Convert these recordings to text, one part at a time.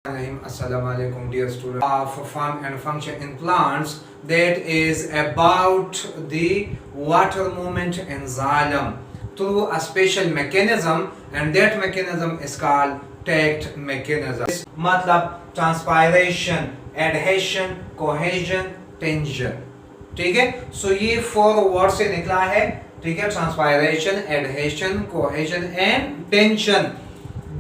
Assalamu alaikum dear students of form and function in plants, that is about the water movement in xylem through a special mechanism, and that mechanism is called tact mechanism. मतलब transpiration, adhesion, cohesion, tension. ठीक है, सो ये 4 word से निकला है. ठीक है, transpiration, adhesion, cohesion and tension.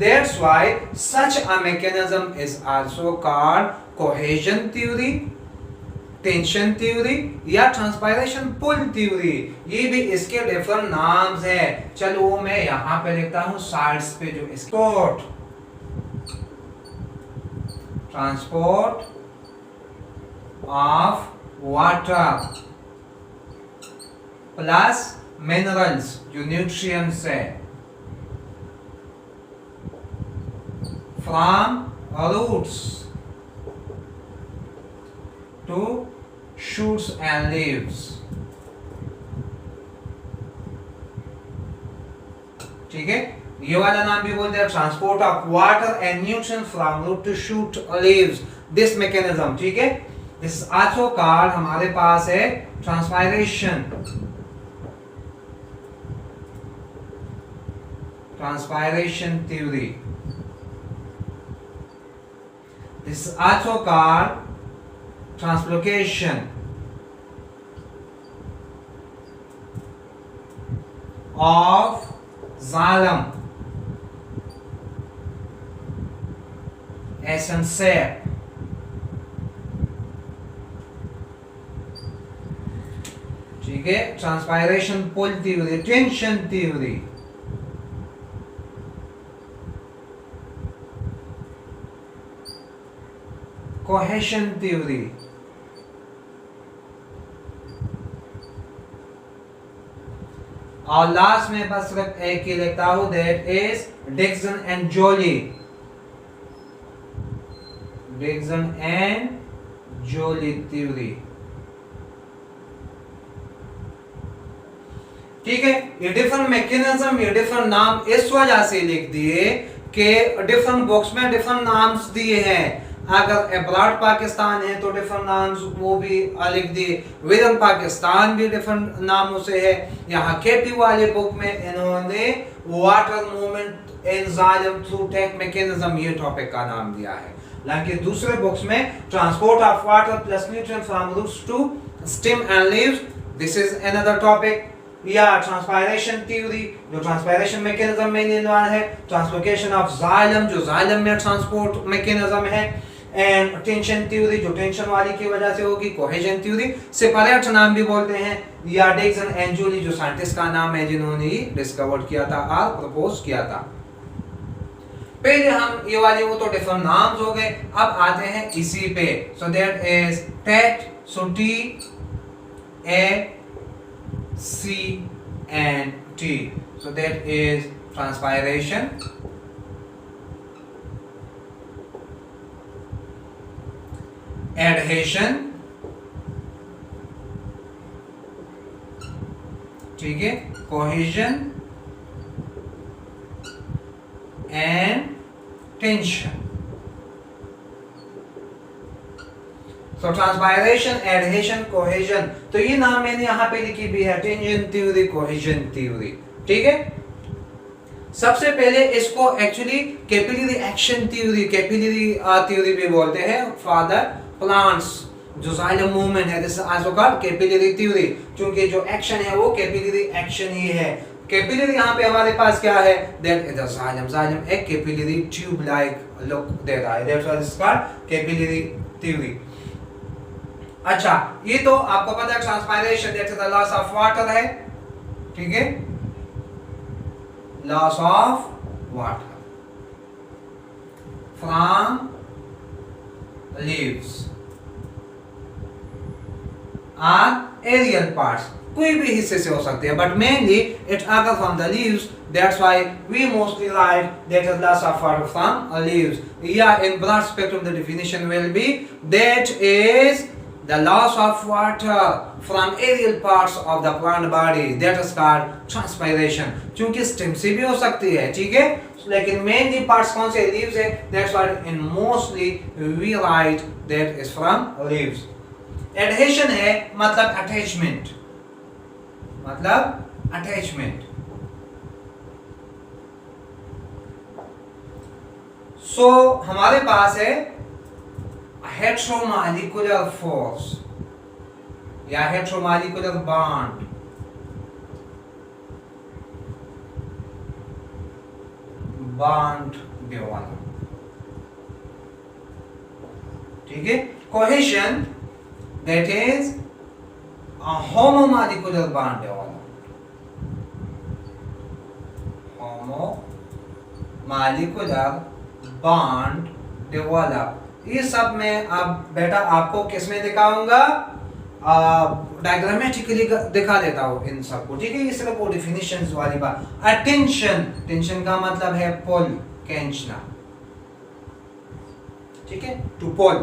That's why such a mechanism is also called cohesion theory, tension theory या transpiration pull theory. ये भी इसके डिफरेंट नाम्स है. चलो वो मैं यहाँ पे लिखता हूँ साइड्स पे जो transport of water plus minerals जो न्यूट्रिएंट्स है from roots to shoots and leaves. ठीक है, ये वाला नाम भी बोलते हैं transport of water and nutrients from root to shoot leaves. This mechanism, ठीक है, दिस आल्सो कॉल्ड, हमारे पास है transpiration. Transpiration theory. This is also called translocation of xylem, essence. ठीक है, transpiration pull theory, tension theory. Cohesion theory. और last में बस सिर्फ एक ही लिखता हूं, that is Dixon and Joly. Dixon and Joly theory. ठीक है, ये डिफरेंट मैकेनिज्म, ये डिफरेंट नाम इस वजह से लिख दिए कि डिफरेंट बॉक्स में डिफरेंट नाम्स दिए हैं. अगर अब्रॉड पाकिस्तान है तो डिफरेंट नाम्स वो भी लिख दिए. विद इन पाकिस्तान भी डिफरेंट नामों से है. यहाँ केपी वाले बुक में इन्होंने water movement in xylem through TACT mechanism ये टॉपिक का नाम दिया है. लेकिन दूसरे बुक्स में transport of water plus nutrient from roots to stem and leaves, this is another topic. या ट्रांसपायरेशन थ्योरी जो ट्रांसपायरेशन मैकेनिज्म में इन्वॉल्व है. ट्रांसलोकेशन ऑफ xylem जो xylem में ट्रांसपोर्ट मैकेनिज्म है. एंड टेंशन थ्योरी जो टेंशन वाली की वजह से होगी. कोहेजन थ्योरी सेपरेट नाम भी बोलते हैं. या डिक्सन एंड जोली जो साइंटिस्ट का नाम है जिन्होंने डिस्कवर किया था और प्रपोज किया था. पहले हम ये वाले वो तो डिफरेंट नाम्स हो गए. अब आते हैं इसी पे. सो दैट इज टेट. So T A C and T. So that is transpiration, adhesion, ठीक है, cohesion and tension. So transpiration, adhesion, cohesion. तो ये नाम मैंने यहां पे लिखी भी है, टेंशन थ्योरी, कोहेजन थ्योरी. ठीक है, सबसे पहले इसको actually capillary action theory, capillary theory भी बोलते हैं फॉर द प्लांट्स. जो xylem मूवमेंट है, this is also called capillary theory, क्योंकि जो एक्शन है वो कैपिलरी एक्शन ही है. कैपिलरी यहाँ पे हमारे पास क्या है, that is the xylem. xylem एक कैपिलरी ट्यूब लाइक लुक देता है, that's why it's called capillary theory. अच्छा, ये तो आपको पता है transpiration that is the loss of water है. ठीक है, loss of water from leaves और एरियल पार्ट्स, कोई भी हिस्से से हो सकते हैं, बट मेनली इट अगर from the leaves. That's why we mostly write that is loss of water from leaves. या in broad spectrum the definition will be that is the loss of water from aerial parts of the plant body, that is called transpiration. चूंकि stem से भी हो सकती है, ठीक है, लेकिन मेनली पार्ट्स कौन से, लीव्स है, that's why in mostly we write that is from leaves. Adhesion है मतलब attachment, मतलब attachment. So हमारे पास है heteromolecular force या heteromolecular bond. डेवलप, ठीक है. Cohesion that is a homomolecular bond development. Homomolecular bond develop. ये सब में अब बेटा आपको किस में दिखाऊंगा, डायग्रामेटिकली दिखा देता हूँ इन सबको, ठीक है. ये सिर्फ वो डिफिनिशंस वाली बात. अटेंशन, टेंशन का मतलब है पुल, खींचना, ठीक है, टू पुल.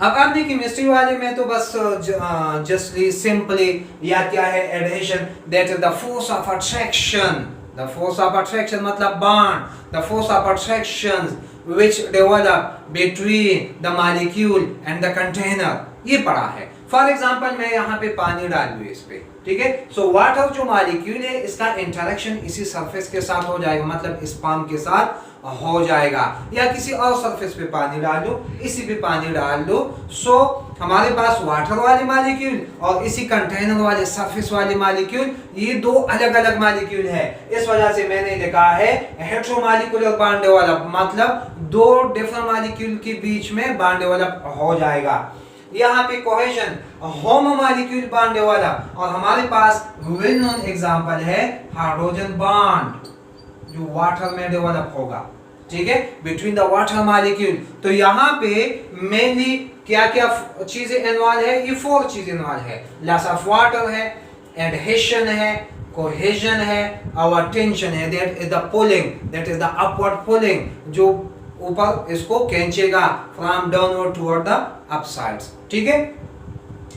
अब आपने केमिस्ट्री वाले में तो बस जस्टली सिंपली या क्या है, adhesion, that is the force of attraction. The force of attraction मतलब bond, the force of attraction which develop between the molecule and the container. ये पढ़ा है. फॉर एग्जाम्पल मैं यहाँ पे पानी डाल दूँ इस पे, ठीक है. सो वाटर जो मॉलिक्यूल है इसका इंटरेक्शन इसी सरफेस के साथ हो जाएगा, मतलब इस पाम के साथ हो जाएगा, या किसी और सरफेस पे पानी डाल दो, इसी पे पानी डाल दो. सो हमारे पास वाटर वाले मॉलिक्यूल और इसी कंटेनर वाले सरफेस वाले मॉलिक्यूल, ये दो अलग अलग मॉलिक्यूल है. इस वजह से मैंने लिखा है हेटेरोमॉलिक्यूलर बॉन्ड डेवलप, मतलब दो डिफरेंट मॉलिक्यूल के बीच में बॉन्ड डेवलप हो जाएगा. यहाँ पे कोहेशन होमोमॉलिक्यूल बॉन्ड डेवलप, और हमारे पास वेल नोन एग्जांपल है हाइड्रोजन बॉन्ड जो वाटर में डेवलप होगा, ठीक है, बिटवीन द वाटर मॉलिक्यूल. तो यहाँ पे मेनली क्या क्या चीजें इन्वॉल्व है, ये 4 चीजें इन्वॉल्व है. लॉस ऑफ वाटर है, एडहेशन है, कोहेशन है, और टेंशन है, that is the pulling, that is the upward pulling, जो ऊपर इसको खींचेगा from downward toward the upsides, ठीक है.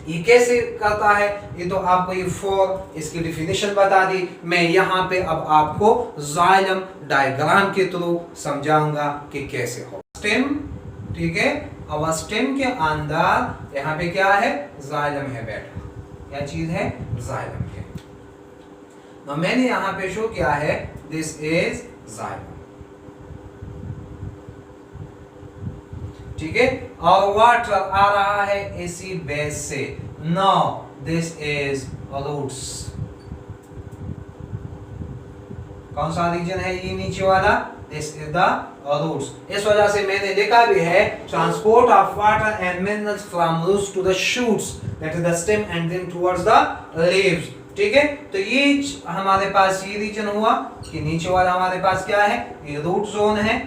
ये कैसे करता है, ये तो आपको ये 4 इसकी डिफिनेशन बता दी. मैं यहाँ पे अब आपको जाइलम डायग्राम के थ्रू समझाऊंगा कि कैसे हो. स्टेम, ठीक है, और स्टेम के अंदर यहाँ पे क्या है, जाइलम है बेटा. क्या चीज है, जाइलम है. तो मैंने यहाँ पे शो किया है, दिस इज जाइलम, ठीक है, और वाटर आ रहा है इसी बेस से. Now this is roots. कौन सा रीजन है ये नीचे वाला, दिस इज द रूट्स. इस वजह से मैंने लिखा भी है transport of water and minerals from roots to the shoots, that is the stem and then towards the leaves, ठीक है. तो ये हमारे पास ये रीजन हुआ कि नीचे वाला हमारे पास क्या है, ये रूट जोन है.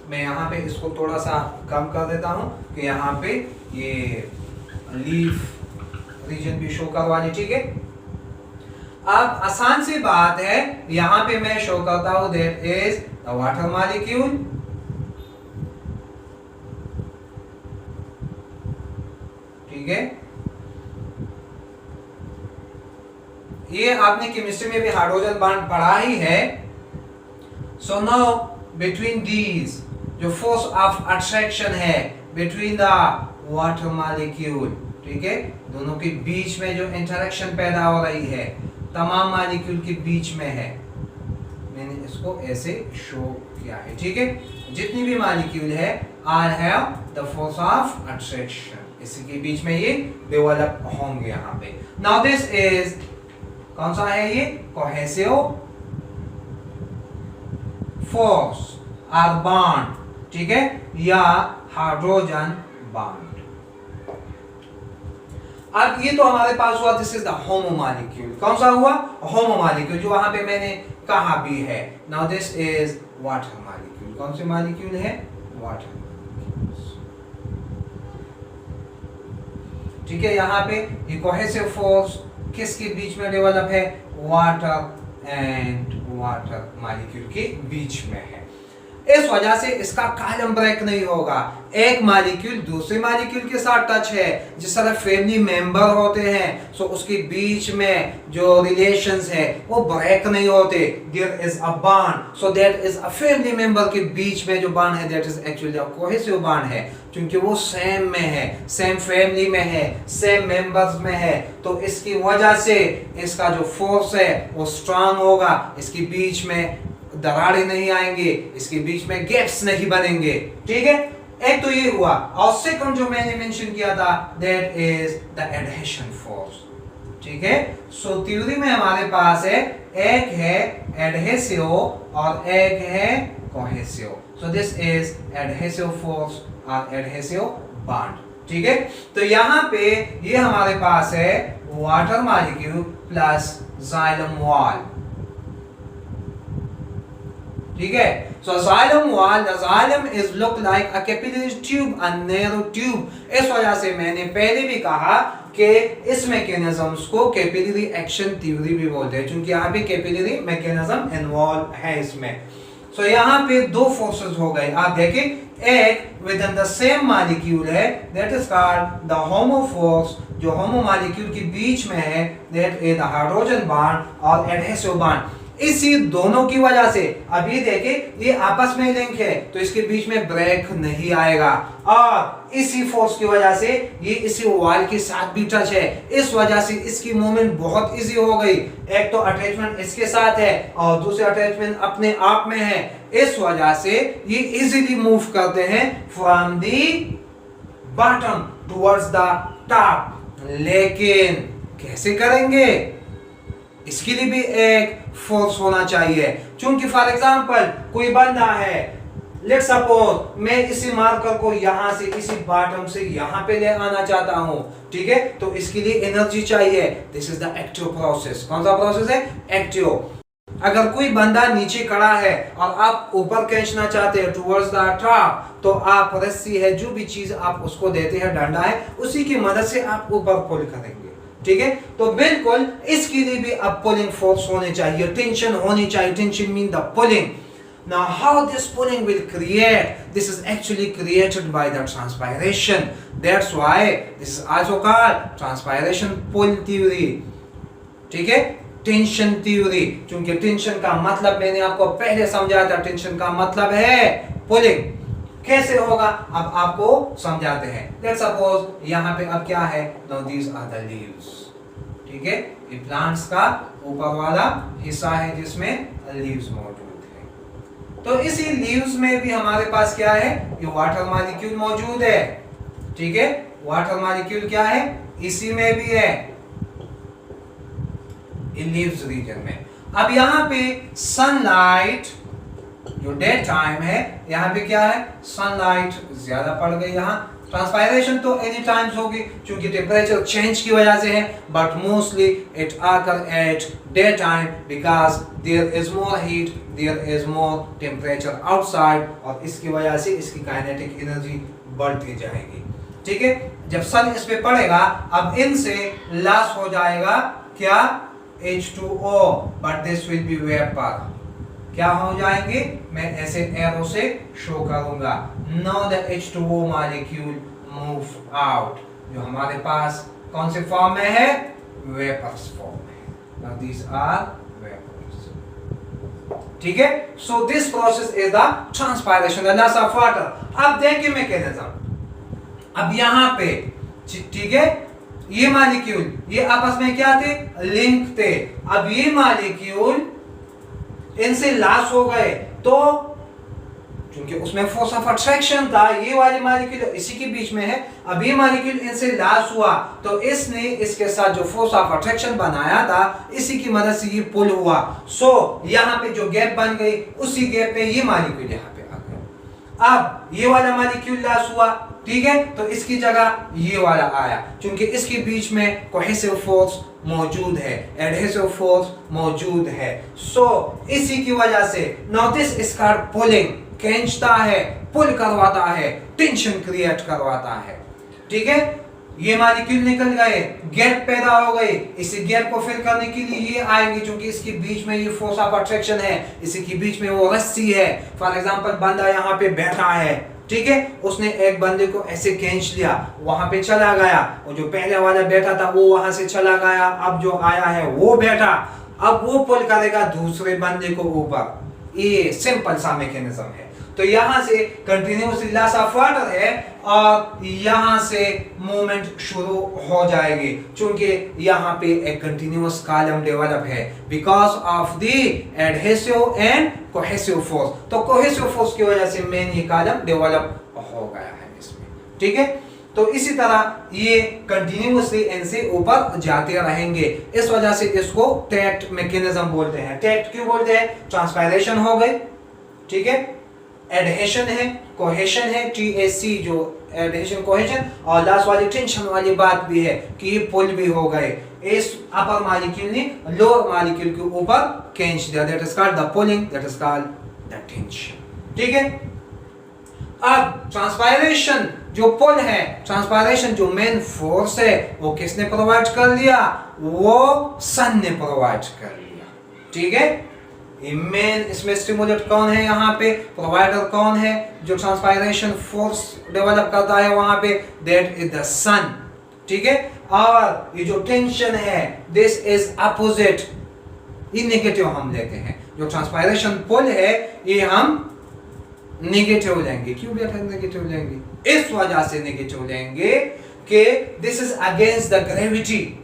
मैं यहाँ पे इसको थोड़ा सा कम कर देता हूँ कि यहाँ पे ये लीफ रीजन भी शो करवा ली, ठीक है. अब आसान सी बात है, यहाँ पे मैं शो करता हूँ that is the water molecule, ठीक है. ये आपने केमिस्ट्री में भी हाइड्रोजन बॉन्ड पढ़ा ही है. सो नाउ बिटवीन दीज जो फोर्स ऑफ अट्रैक्शन है बिटवीन द वाटर मॉलिक्यूल, ठीक है, दोनों के बीच में जो इंटरेक्शन पैदा हो रही है तमाम मॉलिक्यूल के बीच में है. मैंने इसको ऐसे शो किया है, ठीक है. जितनी भी मॉलिक्यूल है are have the force of attraction, इसी के बीच में ये डेवलप होंगे यहाँ पे. नाउ दिस इज कौन सा है, ये कोहेसिव फोर्स और बॉन्ड, ठीक है, या हाइड्रोजन बॉन्ड. अब ये तो हमारे पास हुआ, दिस इज द होमोमॉलिक्यूल. कौन सा हुआ, होमोमॉलिक्यूल, जो वहां पे मैंने कहा भी है. Now this is water molecule. कौन से मॉलिक्यूल है, वाटर मॉलिक्यूल्स, ठीक है. यहाँ पे ये कोहेसिव फोर्स किसके बीच में डेवलप है, वाटर एंड वाटर मॉलिक्यूल के बीच में है. इस वजह से इसका कॉलम ब्रेक नहीं होगा। एक मॉलिक्यूल दूसरे मॉलिक्यूल के साथ टच है, जिस तरह फैमिली मेंबर होते हैं, सो उसके बीच में जो रिलेशंस है वो ब्रेक नहीं होते। There is a bond, so that is a family member के बीच में जो बॉन्ड है, that is actually a cohesive bond है, क्योंकि वो सेम में है, सेम फैमिली में है, सेम मेंबर्स में है। तो इसकी वजह से इसका जो फोर्स है वो स्ट्रांग होगा, इसके बीच में दरारें नहीं आएंगे, इसके बीच में गैप्स नहीं बनेंगे। ठीक है, एक तो ये हुआ। और सेकंड जो मैंने मेंशन किया था, that is the adhesion force. ठीक है, सो थ्योरी में हमारे पास है, एक है एडहेसिव और एक है cohesive. So this is adhesive force और एडहेसिव बॉन्ड। ठीक है, तो यहाँ पे ये हमारे पास है water molecule plus xylem wall. ठीक है, so xylem wall, the xylem is look like a capillary tube, a narrow tube। इस वजह से मैंने पहले भी कहा कि इस मैकेनिज्म्स को कैपिलरी एक्शन थ्योरी भी बोलते हैं, क्योंकि यहाँ पे कैपिलरी मैकेनिज्म इन्वॉल्व है इसमें। सो यहाँ पे दो फोर्सेस हो गए, आप देखें, एक within the same molecule है, that is called the homo force, जो होमो मॉलिक्यूल के बीच में है, that is the hydrogen bond और एडहेसिव बॉन्ड। इसी दोनों की वजह से अब ये देखें, ये आपस में लिंक है, तो इसके बीच में ब्रेक नहीं आएगा। और इसी फोर्स की वजह से ये इसी वॉल के साथ भी टच है, इस वजह से इसकी मूवमेंट बहुत इजी हो गई। एक तो अटैचमेंट इसके साथ है और दूसरे अटैचमेंट अपने आप में है, इस वजह से ये इजीली मूव करते हैं from the bottom towards the top. लेकिन कैसे करेंगे, इसके लिए भी एक फोर्स होना चाहिए। क्योंकि फॉर एग्जांपल कोई बंदा है, लेट सपोज मैं इसी मार्कर को यहां से इसी बॉटम से यहां पे ले आना चाहता हूं। ठीक है, तो इसके लिए एनर्जी चाहिए। This is the active process. कौन सा प्रोसेस है? एक्टिव। अगर कोई बंदा नीचे खड़ा है और आप ऊपर खींचना चाहते हैं टुवर्ड्स द टॉप, तो आप रस्सी है, जो भी चीज आप उसको देते हैं, डंडा है, उसी की मदद से आप ऊपर पुल करेंगे। ठीक है, तो बिल्कुल इसके लिए भी अब पुलिंग फोर्स होने चाहिए, टेंशन होनी चाहिए। Tension mean the pulling. Now how this pulling will create? This is actually created by the transpiration. That's why this is also called transpiration pull theory. ठीक है, टेंशन थ्योरी। क्योंकि tension का मतलब मैंने आपको पहले समझाया था, टेंशन का मतलब है पुलिंग। कैसे होगा अब आपको समझाते हैं। लेट्स सपोज यहाँ पे अब क्या है, now these are the leaves. ठीक है, ये प्लांट्स का ऊपर वाला हिस्सा है जिसमें लीव्स मौजूद है। तो इसी लीव्स में भी हमारे पास क्या है, ये वाटर मॉलिक्यूल मौजूद है। ठीक है, वाटर मॉलिक्यूल क्या है, इसी में भी है, इन लीव्स रीजन में। अब यहाँ पे सनलाइट जो डे टाइम है, यहाँ पे क्या है, सनलाइट ज्यादा पड़ गई। यहाँ ट्रांसपायरेशन तो एनी टाइम्स होगी क्योंकि टेम्परेचर चेंज की वजह से है, but mostly it occur at day time because there is more heat, there is more temperature outside, और इसकी वजह से इसकी काइनेटिक एनर्जी बढ़ती जाएगी। ठीक है, जब सन इस पे पड़ेगा, अब इनसे लॉस हो जाएगा क्या, H2O, but this will be vapour. क्या हो जाएंगे, मैं ऐसे एरो से शो करूंगा। Now the H2O molecule move out, जो हमारे पास कौन से फॉर्म में है, वेपर्स फॉर्म में। Now these are vapours. ठीक है, so this process is the transpiration, the loss of water. अब देखिए मैकेनिज्म, अब यहाँ पे ठीक है, ये मॉलिक्यूल ये आपस में क्या थे, लिंक थे। अब ये मॉलिक्यूल इनसे लॉस हो गए, तो क्योंकि उसमें फोर्स ऑफ अट्रैक्शन था, ये वाली मॉलिक्यूल इसी के बीच में है, अब ये मॉलिक्यूल इनसे लॉस हुआ, तो इसने इसके साथ जो फोर्स ऑफ अट्रैक्शन बनाया था, इसी की मदद से ये पुल हुआ। सो यहाँ पे जो गैप बन गई, उसी गैप पे ये मॉलिक्यूल यहाँ पे आ गया। अब ये वाला मॉलिक्यूल लॉस हुआ, ठीक है, तो इसकी जगह ये वाला आया, क्योंकि इसके बीच में कोहेसिव फोर्स मौजूद है, एडहेसिव फोर्स मौजूद है। सो इसी की वजह से now this is called pulling, खींचता है, पुल करवाता है, टेंशन क्रिएट करवाता है। ठीक है, ये मॉलिक्यूल निकल गए, गैप पैदा हो गई, इसी गैप को फिल करने के लिए ये आएंगे, क्योंकि इसके बीच में ये फोर्स ऑफ अट्रैक्शन है, इसी के बीच में वो रस्सी है। फॉर एग्जांपल बंदा यहाँ पे बैठा है, ठीक है, उसने एक बंदे को ऐसे खींच लिया, वहां पे चला गया, और जो पहले वाला बैठा था वो वहां से चला गया, अब जो आया है वो बैठा, अब वो पुल करेगा दूसरे बंदे को ऊपर। ये सिंपल सा मैकेनिज्म है। तो यहां से कंटिन्यूअस लॉस ऑफ वाटर है और यहां से मूवमेंट शुरू हो जाएगी, क्योंकि यहां पे एक कंटिन्यूअस कॉलम डेवलप है because of the adhesive and cohesive force. तो कोहेसिव फोर्स की वजह से मेन ये कॉलम डेवलप हो गया है इसमें, ठीक है। तो इसी तरह ये कंटिन्यूअसली इनसे ऊपर जाते रहेंगे, इस वजह से इसको टैक्ट मैकेनिज्म बोलते हैं। टैक्ट क्यों बोलते हैं? ट्रांसपायरेशन हो गई, ठीक है, एडहेशन है, कोहेशन है, TAC जो एडहेशन कोहेशन, और लास्ट वाली टेंशन वाली बात भी है कि ये पुल भी हो गए, इस अपर मॉलिक्यूल ने लोअर मॉलिक्यूल के ऊपर खींच दिया, that is called the pulling, that is called the tension, ठीक है। अब ट्रांसपायरेशन जो पुल है, ट्रांसपायरेशन जो मेन फोर्स है, वो किसने प्रोवाइड कर दिया? वो सन ने प्रोवाइड कर दिया, ठीक है। मेन इसमें स्टिमुलेट कौन है? यहाँ पे प्रोवाइडर कौन है जो ट्रांसपायरेशन फोर्स डेवलप करता है वहां पे? दैट इज द सन, ठीक है। और ये जो टेंशन है, दिस इज अपोजिट, ये नेगेटिव हम लेते हैं। जो ट्रांसपायरेशन पुल है ये हम नेगेटिव लेंगे। क्यों बेटा नेगेटिव लेंगे? इस वजह से नेगेटिव लेंगे कि this is against the gravity.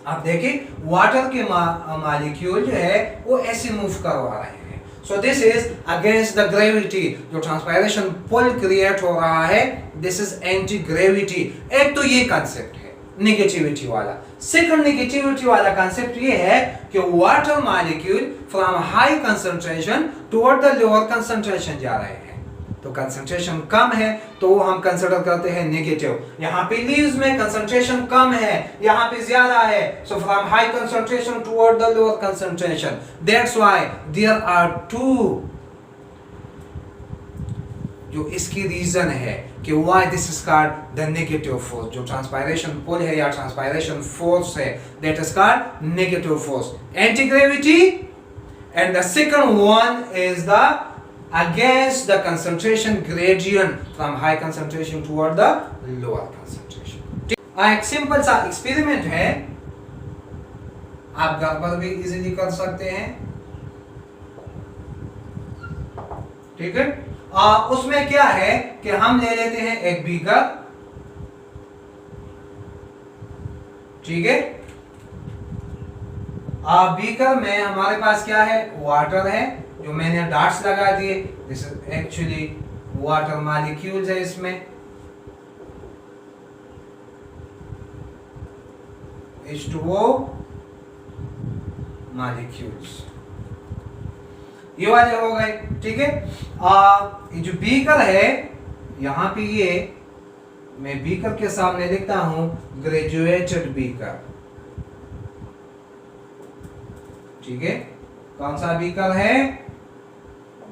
आप देखिए वाटर के मॉलिक्यूल जो है वो ऐसे मूव करवा रहे हैं, सो this is against the gravity. जो ट्रांसपायरेशन पुल क्रिएट हो रहा है, दिस इज एंटी ग्रेविटी। एक तो ये कंसेप्ट है नेगेटिविटी वाला। सेकंड नेगेटिविटी वाला कंसेप्ट ये है कि water molecule from high concentration toward the lower concentration जा रहे हैं, तो कंसंट्रेशन कम है तो हम कंसीडर करते हैं नेगेटिव। यहाँ पे लीव्स में कंसंट्रेशन कम है, यहाँ पे ज्यादा है, so from high concentration toward the lower concentration, that's why there are two. जो इसकी रीजन है कि why this is called the negative force. जो ट्रांसपायरेशन पुल है या ट्रांसपायरेशन फोर्स है, that is called negative force, anti gravity, and the second one is the against the concentration gradient from high concentration toward the lower concentration। एक simple सा experiment है, आप घर पर भी इजीली कर सकते हैं, ठीक है। उसमें क्या है कि हम ले लेते हैं एक बीकर, ठीक है। बीकर में हमारे पास क्या है? वाटर है, जो मैंने डॉट्स लगा दिए, this is actually water molecules है, इसमें H2O मॉलिक्यूल्स, ये वाले हो गए, ठीक है। ये जो बीकर है, यहां पे ये मैं बीकर के सामने लिखता हूं ग्रेजुएटेड बीकर, ठीक है। कौन सा बीकर है?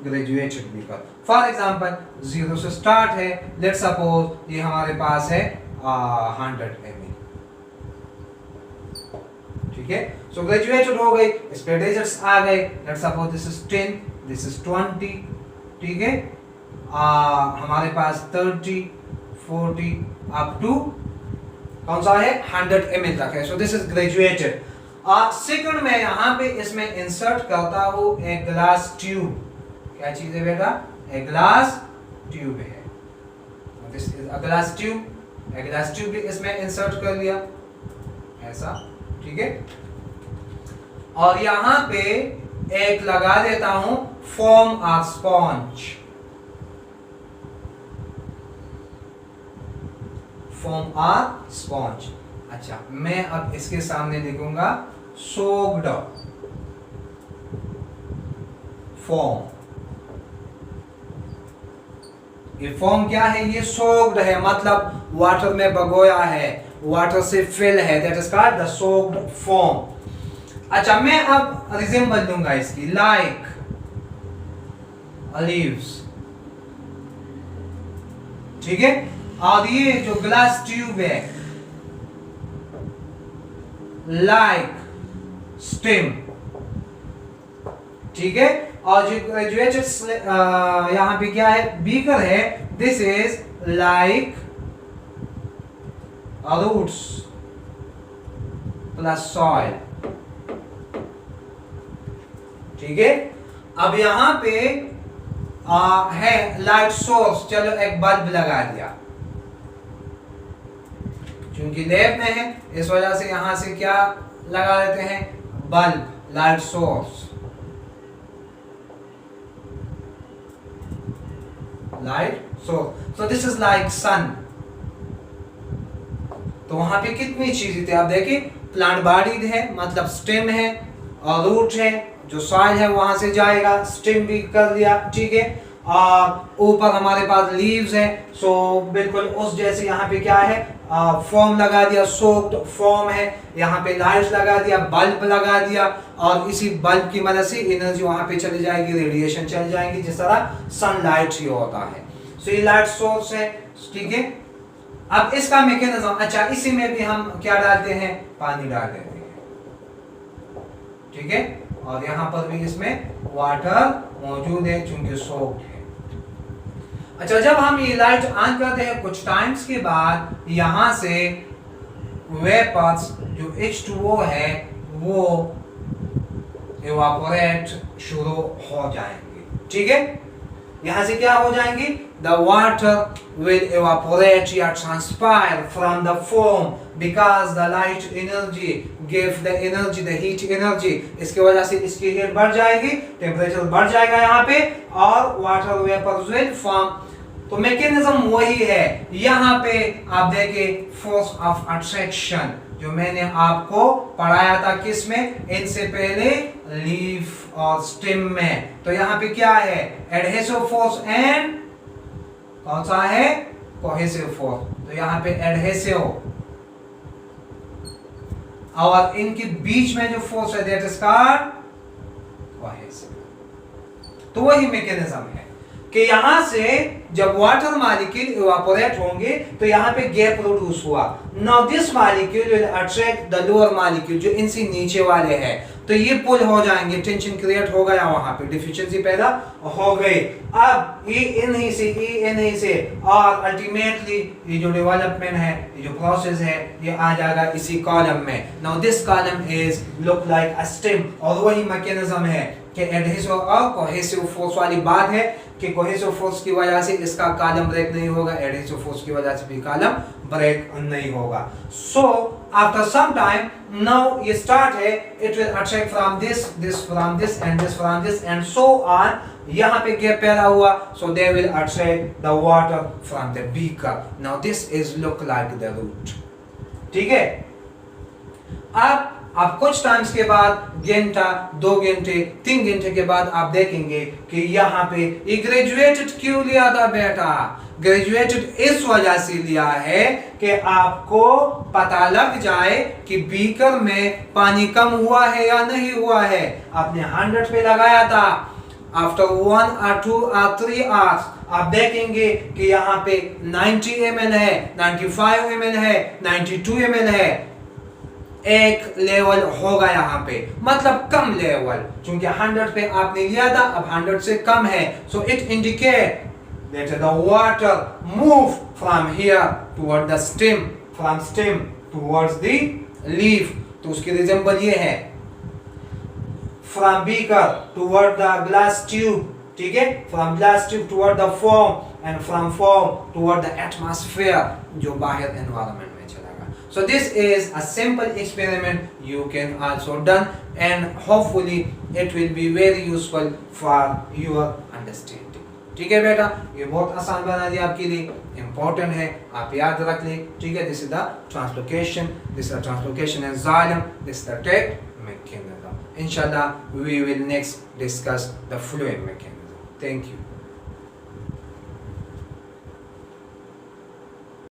Graduated beaker. फॉर एग्जांपल 0 से स्टार्ट है, लेट्स सपोज ये हमारे पास है 100 ml, ठीक है। सो ग्रेजुएटेड हो गई, इस पे डिजिट्स आ गए, let's suppose this is 10, this is 20, ठीक है। हमारे पास 30, 40 अप टू कौन सा है? 100 ml तक है, so this is graduated. Second में यहाँ पे इसमें इंसर्ट करता हूँ एक ग्लास ट्यूब। क्या चीज है बेटा? एक ग्लास ट्यूब है, this is a glass tube. एक ग्लास ट्यूब भी इसमें इंसर्ट कर लिया ऐसा, ठीक है। और यहाँ पे एक लगा देता हूं foam of sponge, foam of sponge. अच्छा, मैं अब इसके सामने लिखूंगा सोक्ड फोम। ये फोम क्या है? ये सोक्ड है, मतलब वाटर में भिगोया है, वाटर से फिल है, that is called the soaked foam. अच्छा, मैं अब रिजेंबल दूंगा इसकी, लाइक लीव्स, ठीक है। और ये जो ग्लास ट्यूब है, लाइक स्टेम, ठीक है। और जो ग्रेजुएटेड यहां पे क्या है, बीकर है, this is like roots plus soil, ठीक है। अब यहां पे है लाइट सोर्स, चलो एक बल्ब लगा दिया, क्योंकि लैब में है इस वजह से यहां से क्या लगा देते हैं, bulb, light source, light source. So this is like sun. तो वहां पे कितनी चीजें थी आप देखिए, प्लांट बॉडी है मतलब स्टेम है, और रूट है, जो सॉइल है वहां से जाएगा, स्टेम भी कर दिया, ठीक है। और ऊपर हमारे पास लीव्स है, सो बिल्कुल उस जैसे यहाँ पे क्या है, फॉर्म लगा दिया, सोक्ड फॉर्म है, यहाँ पे लाइट लगा दिया, बल्ब लगा दिया, और इसी बल्ब की मदद से एनर्जी वहां पे चली जाएगी, रेडिएशन चली जाएगी, जिस तरह सनलाइट ही होता है। सो ये लाइट सोर्स है, ठीक है। अब इसका मैकेनिज्म, अच्छा इसी में भी हम क्या डालते हैं, पानी डाल देते हैं, ठीक है। और यहाँ पर भी इसमें वाटर मौजूद है चूंकि सोक्ड है। अच्छा, जब हम ये लाइट ऑन करते हैं कुछ टाइम्स के बाद यहां से वेपर्स जो H2O है वो इवापोरेट शुरू हो जाएंगे, ठीक है। यहां से क्या हो जाएंगे, the water will evaporate or transpire from the foam because the light energy give the energy, the heat energy, इसकी वजह से इसकी हीट बढ़ जाएगी, टेम्परेचर बढ़ जाएगा यहाँ पे, और वाटर वेपर्स विल फॉर्म। तो मैकेनिज्म वही है। यहाँ पे आप देखिए फोर्स ऑफ अट्रैक्शन जो मैंने आपको पढ़ाया था किस में, इनसे पहले लीफ और स्टेम में। तो यहाँ पे क्या है, एडहेसिव फोर्स एंड कौन सा है, कोहेसिव फोर्स। तो यहाँ पे एडहेसिव, और इनके बीच में जो फोर्स है दैट इज कॉल्ड कोहेसिव। तो वही मैकेनिज्म है कि यहां से जब वाटर मॉलिक्यूल इवापोरेट होंगे तो यहाँ पे गैप प्रोड्यूस हुआ। Now this molecule will attract the lower molecule जो इनसे नीचे वाले हैं, तो ये पुल हो जाएंगे, टेंशन क्रिएट हो गया, वहां पे डिफिशिएंसी पैदा हो गई। अब ये इन्हीं से और अल्टीमेटली ये जो डेवलपमेंट है, ये जो प्रोसेस है, ये आ जाएगा इसी कॉलम में। Now this column is look like a stem, और वही मैकेनिज्म है कि एडहेसिव और कोहेसिव फोर्स वाली बात है कि कोहेसिव फोर्स की वजह से इसका कॉलम ब्रेक नहीं होगा, एडहेसिव फोर्स की वजह से भी कॉलम ब्रेक नहीं होगा। So after some time now ये स्टार्ट है, it will attract from this from this end this from this end so on. यहाँ पे गैप पैदा हुआ, so they will attract the water from the beaker. Now this is look like the root, ठीक है। अब कुछ times के बाद, घंटा, 2 घंटे, 3 घंटे के बाद आप देखेंगे कि यहाँ पे ये ग्रेजुएटेड क्यों लिया था बेटा, ग्रेजुएटेड इस वजह से लिया है कि आपको पता लग जाए कि बीकर में पानी कम हुआ है या नहीं हुआ है। आपने 100 पे लगाया था, आफ्टर 1 or 2 or 3 आवर्स आप देखेंगे कि यहाँ पे 90 ml है, 95 ml है, 92 ml है, एक लेवल होगा यहाँ पे, मतलब कम लेवल, क्योंकि 100 पे आपने लिया था, अब 100 से कम है। So it indicate that the water move from here toward the stem, from stem towards the leaf। तो उसकी रिजेंबल ये है, from beaker toward the glass tube, ठीक है, from glass tube toward the foam and from foam toward the atmosphere जो बाहर environment में चलेगा। So this is a simple experiment you can also done and hopefully it will be very useful for your understanding। ठीक है बेटा, ये बहुत आसान बना दिया आपके लिए, इंपॉर्टेंट है, आप याद रख ले, ठीक है। This is the translocation, this is the translocation and xylem, this is the take mechanism. इंशाल्लाह we will next discuss the fluid mechanism. Thank you.